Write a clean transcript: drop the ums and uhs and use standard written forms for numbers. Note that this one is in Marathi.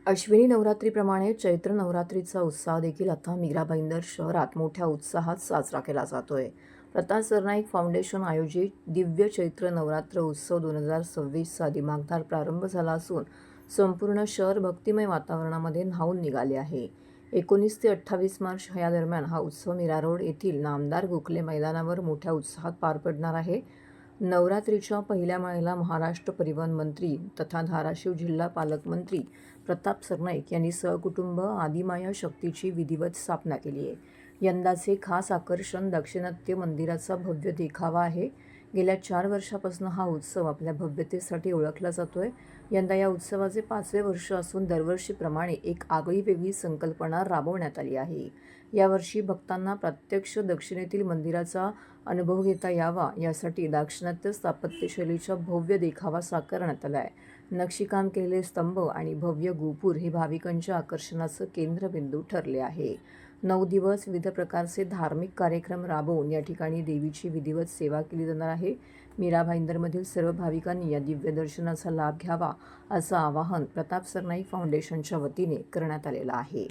अश्विनी नवरात्रीप्रमाणे चैत्र नवरात्रीचा उत्साह देखील आता मीरा भाईंदर शहरात मोठ्या उत्साहात साजरा केला जातोय. प्रताप सरनाईक फाउंडेशन आयोजित दिव्य चैत्र नवरात्र उत्सव 2026चा दिमाखदार प्रारंभ झाला असून संपूर्ण शहर भक्तिमय वातावरणामध्ये न्हाऊन निघाले आहे. 19 ते 28 मार्च या दरम्यान हा उत्सव मीरा रोड येथील नामदार गोखले मैदानावर मोठ्या उत्साहात पार पडणार आहे. नवरात्रीच्या पहिल्या माळेला महाराष्ट्र परिवहन मंत्री तथा धाराशिव जिल्हा पालकमंत्री प्रताप सरनाईक यांनी सहकुटुंब आदिमाया शक्तीची विधिवत स्थापना केली आहे. यंदाचे खास आकर्षण दाक्षिणात्य मंदिराचा भव्य देखावा आहे. गेल्या 4 वर्षापासून हा उत्सव आपल्या भव्यतेसाठी ओळखला जातोय. यंदा या उत्सवाचे 5वे वर्ष असून दरवर्षीप्रमाणे एक आगळीवेगळी संकल्पना राबवण्यात आली आहे. यावर्षी भक्तांना प्रत्यक्ष दक्षिणेतील मंदिराचा अनुभव घेता यावा यासाठी दाक्षिणात्य स्थापत्यशैलीचा भव्य देखावा साकारण्यात आला आहे. नक्षीकाम केलेले स्तंभ आणि भव्य गोपूर हे भाविकांच्या आकर्षणाचं केंद्रबिंदू ठरले आहे. 9 दिवस विविध प्रकारचे धार्मिक कार्यक्रम राबवून या ठिकाणी देवीची विधिवत सेवा केली जाणार आहे. मीरा भाईंदरमधील सर्व भाविकांनी या दिव्य दर्शनाचा लाभ घ्यावा असं आवाहन प्रताप सरनाईक फाउंडेशनच्या वतीने करण्यात आलेलं आहे.